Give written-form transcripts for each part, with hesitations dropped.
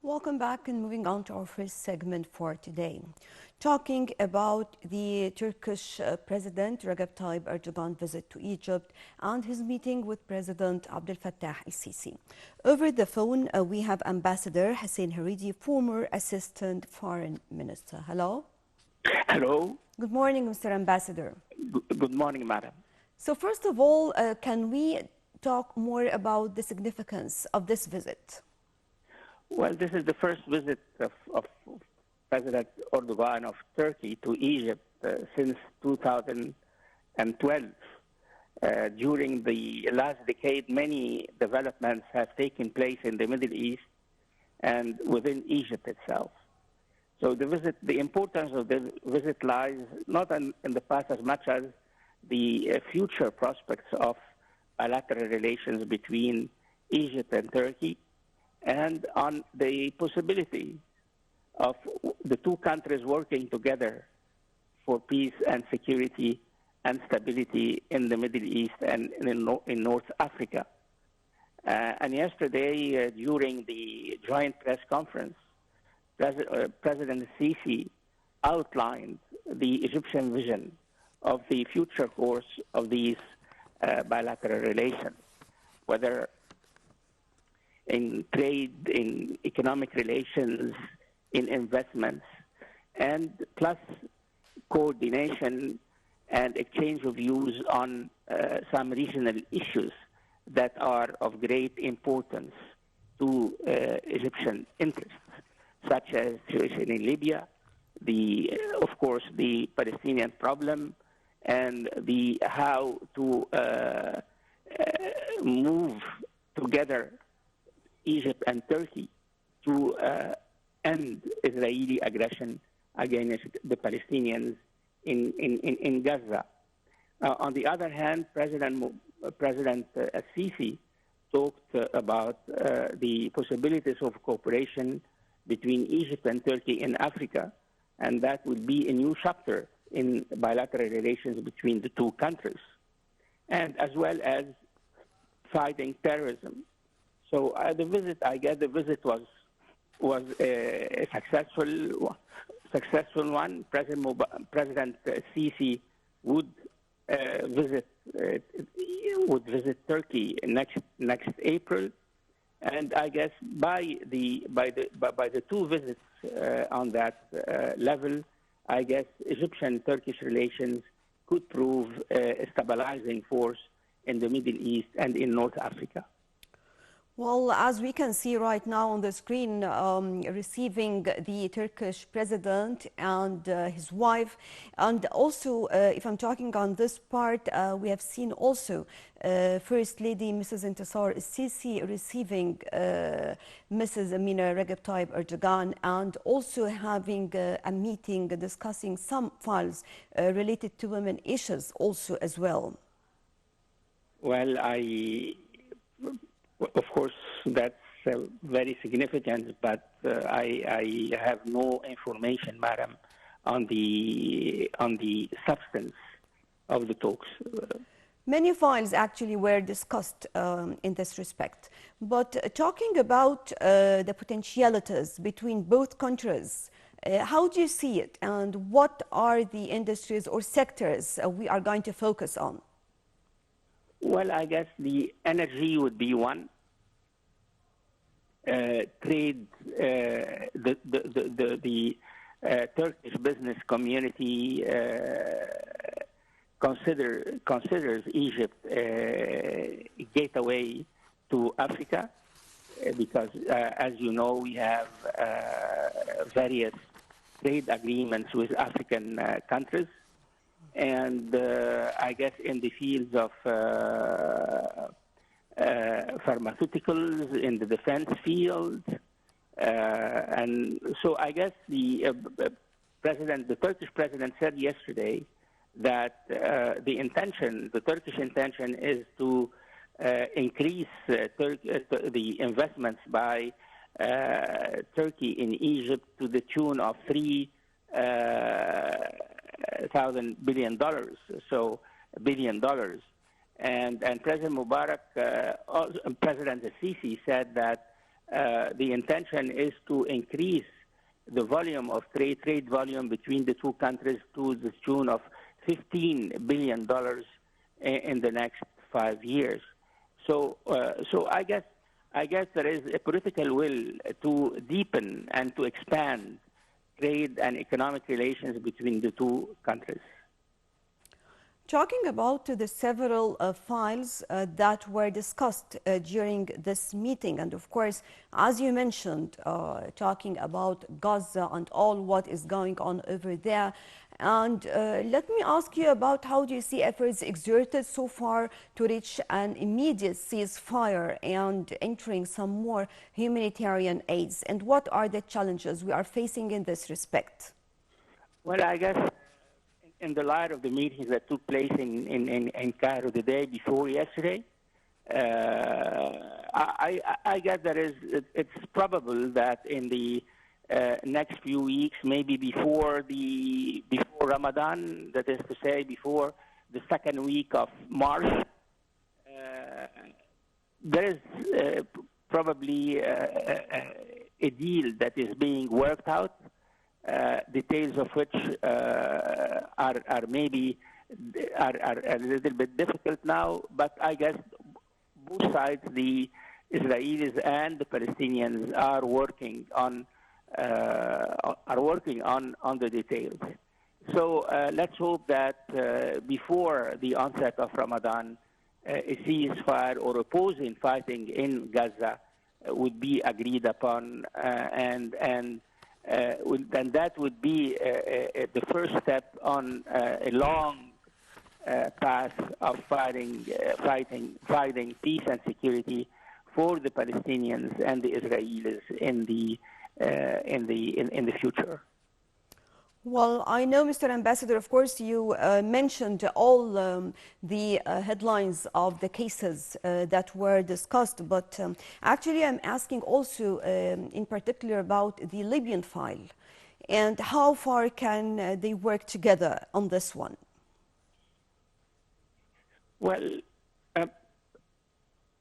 Welcome back and moving on to our first segment for today. Talking about the Turkish President Recep Tayyip Erdogan visit to Egypt and his meeting with President Abdel Fattah el-Sisi. Over the phone, we have Ambassador Hussein Hareedy, former Assistant Foreign Minister. Hello. Hello. Good morning, Mr. Ambassador. Good morning, madam. So first of all, can we talk more about the significance of this visit? Well, this is the first visit of President Erdogan of Turkey to Egypt since 2012. During the last decade, many developments have taken place in the Middle East and within Egypt itself. So the importance of the visit lies not in the past as much as the future prospects of bilateral relations between Egypt and Turkey, and on the possibility of the two countries working together for peace and security and stability in the Middle East and in North Africa. And yesterday, during the joint press conference, President Sisi outlined the Egyptian vision of the future course of these bilateral relations, whether in trade, in economic relations, in investments, and plus coordination and exchange of views on some regional issues that are of great importance to Egyptian interests, such as the situation in Libya, of course, the Palestinian problem, and how to move together Egypt and Turkey to end Israeli aggression against the Palestinians in Gaza. On the other hand, President Sisi talked about the possibilities of cooperation between Egypt and Turkey in Africa, and that would be a new chapter in bilateral relations between the two countries, and as well as fighting terrorism. So the visit was a successful one. President Sisi would visit Turkey next April, and I guess by the two visits on that level, I guess Egyptian-Turkish relations could prove a stabilizing force in the Middle East and in North Africa. Well, as we can see right now on the screen, receiving the Turkish president and his wife, and also, if I'm talking on this part, we have seen also First Lady Mrs. Intisar Sisi receiving Mrs. Amina Recep Tayyip Erdogan, and also having a meeting discussing some files related to women issues also as well. Well, of course, that's very significant, but I have no information, madam, on the substance of the talks. Many files actually were discussed in this respect. But talking about the potentialities between both countries, how do you see it, and what are the industries or sectors we are going to focus on? Well, I guess the energy would be one. Trade, the Turkish business community considers Egypt a gateway to Africa because, as you know, we have various trade agreements with African countries. And I guess in the fields of pharmaceuticals, in the defense field, and so I guess the Turkish president said yesterday that the Turkish intention is to increase the investments by Turkey in Egypt to the tune of $3,000 billion, so $1 billion. And President Mubarak, President Sisi said that the intention is to increase the volume of trade volume between the two countries to the tune of $15 billion in the next 5 years. So I guess there is a political will to deepen and to expand trade and economic relations between the two countries. Talking about the several files that were discussed during this meeting, and of course, as you mentioned, talking about Gaza and all what is going on over there. And let me ask you about how do you see efforts exerted so far to reach an immediate ceasefire and entering some more humanitarian aids? And what are the challenges we are facing in this respect? Well, I guess in the light of the meetings that took place in Cairo the day before yesterday, I guess it's probable that in the next few weeks, maybe before Ramadan, that is to say, before the second week of March, there is probably a deal that is being worked out. Details of which are maybe a little bit difficult now, but I guess both sides, the Israelis and the Palestinians, are working on the details. So let's hope that before the onset of Ramadan, a ceasefire or a pause in fighting in Gaza would be agreed upon, and that would be the first step on a long path of fighting peace and security for the Palestinians and the Israelis in the future. Well, I know, Mr. Ambassador, of course, you mentioned all the headlines of the cases that were discussed, but actually I'm asking also in particular about the Libyan file and how far can they work together on this one? Well,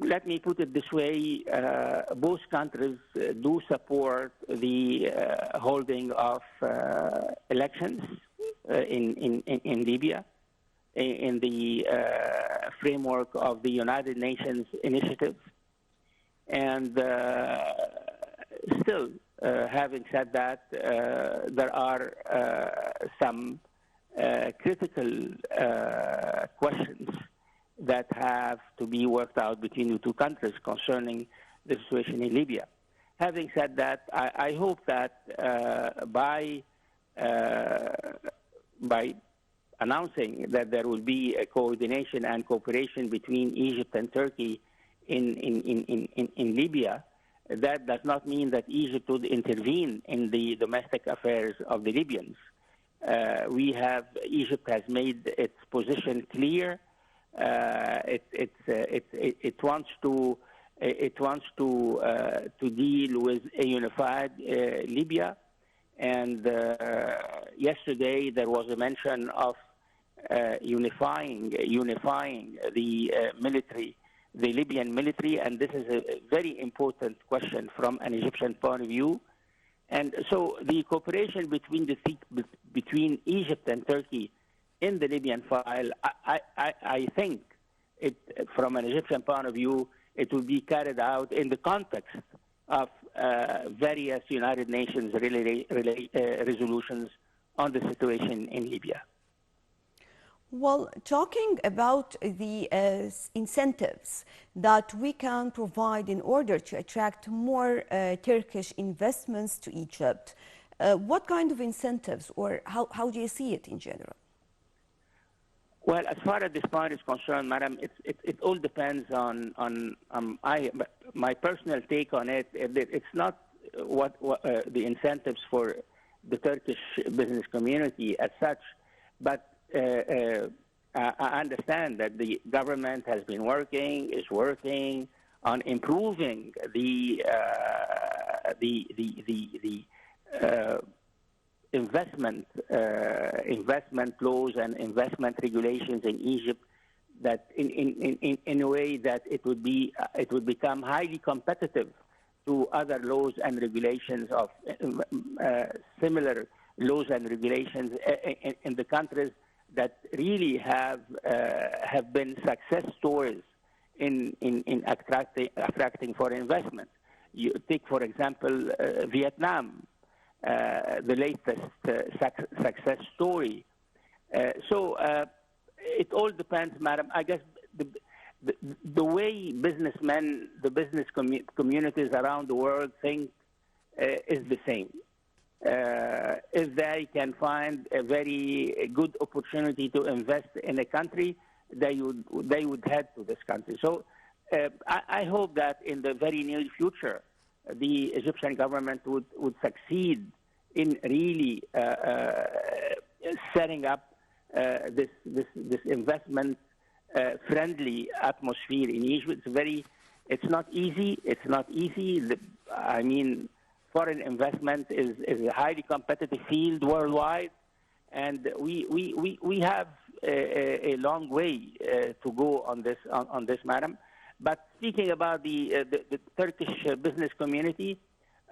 let me put it this way. Both countries do support the holding of elections in Libya in the framework of the United Nations initiative. And still, having said that, there are some critical questions that have to be worked out between the two countries concerning the situation in Libya. Having said that, I hope that by announcing that there will be a coordination and cooperation between Egypt and Turkey in Libya, that does not mean that Egypt would intervene in the domestic affairs of the Libyans. Egypt has made its position clear. It wants to deal with a unified Libya, and yesterday there was a mention of unifying the military, the Libyan military, and this is a very important question from an Egyptian point of view. And so the cooperation between Egypt and Turkey in the Libyan file, I think, from an Egyptian point of view, it will be carried out in the context of various United Nations resolutions on the situation in Libya. Well, talking about the incentives that we can provide in order to attract more Turkish investments to Egypt, what kind of incentives, or how do you see it in general? Well, as far as this point is concerned, madam, it all depends on my personal take on it. It's not what the incentives for the Turkish business community as such, but I understand that the government has been is working on improving the investment laws and investment regulations in Egypt, that in a way that it would become highly competitive to other laws and regulations of similar laws and regulations in the countries that really have been success stories in attracting foreign investment. You take, for example, Vietnam, the latest success story. So it all depends, madam. I guess the way businessmen, the business communities around the world think is the same. If they can find a very good opportunity to invest in a country, they would head to this country. So I hope that in the very near future, the Egyptian government would succeed in really setting up this investment friendly atmosphere in Egypt. It's not easy. It's not easy. I mean, foreign investment is a highly competitive field worldwide, and we have a long way to go on this, madam. But speaking about the Turkish business community,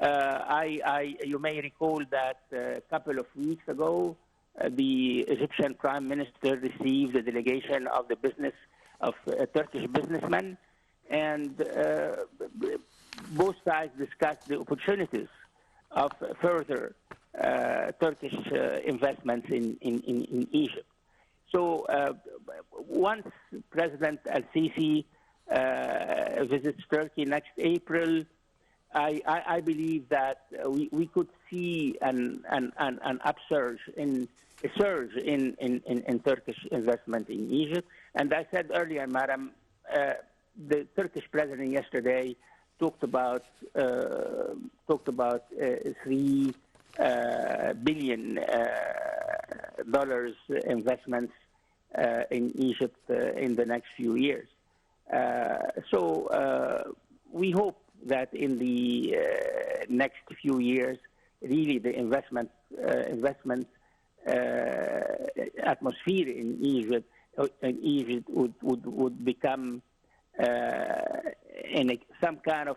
you may recall that a couple of weeks ago, the Egyptian Prime Minister received a delegation of the business of Turkish businessmen, and both sides discussed the opportunities of further Turkish investments in Egypt. So once President al-Sisi visits Turkey next April, I believe that we could see an upsurge a surge in Turkish investment in Egypt. And I said earlier, madam, the Turkish president yesterday talked about $3 billion investments in Egypt in the next few years. So we hope that in the next few years, really the investment atmosphere in Egypt would become in some kind of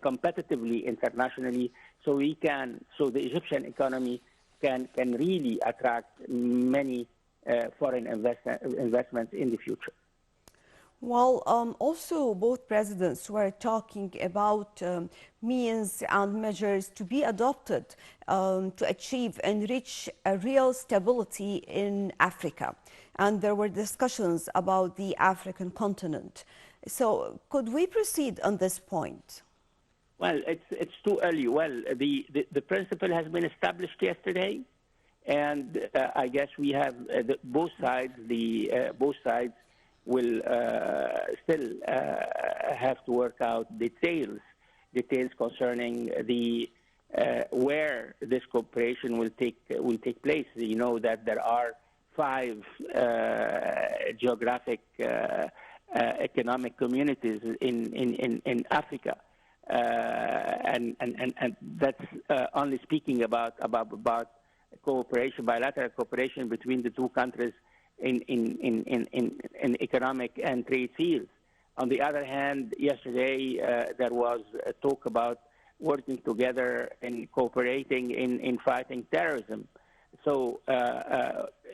competitively internationally, so the Egyptian economy can really attract many foreign investments in the future. Well, also both presidents were talking about means and measures to be adopted to achieve and reach a real stability in Africa. And there were discussions about the African continent. So could we proceed on this point? Well, it's too early. Well, the principle has been established yesterday, and I guess we have both sides will still have to work out details concerning the where this cooperation will take place. You know that there are 5 geographic economic communities in Africa, and that's only speaking about cooperation, bilateral cooperation between the two countries in economic and trade fields. On the other hand, yesterday there was a talk about working together and cooperating in fighting terrorism. So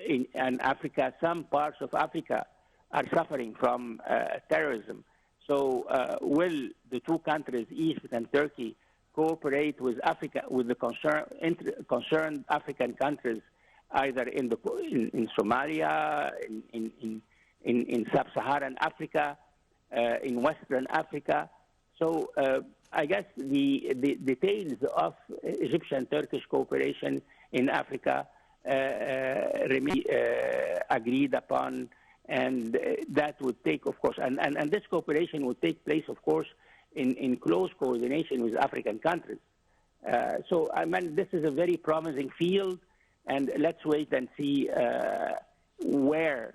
in Africa, some parts of Africa are suffering from terrorism. So will the two countries, Egypt and Turkey, cooperate with Africa, with the concerned African countries, either in Somalia, in sub-Saharan Africa, in Western Africa? So I guess the details of Egyptian-Turkish cooperation in Africa remain agreed upon, and that would take, of course, and this cooperation would take place, of course, in close coordination with African countries. So I mean, this is a very promising field, and let's wait and see where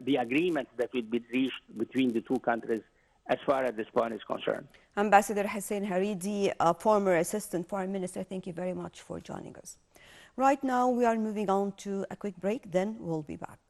the agreements that will be reached between the two countries as far as this point is concerned. Ambassador Hussein Hareedy, a former Assistant Foreign Minister, thank you very much for joining us. Right now, we are moving on to a quick break, then we'll be back.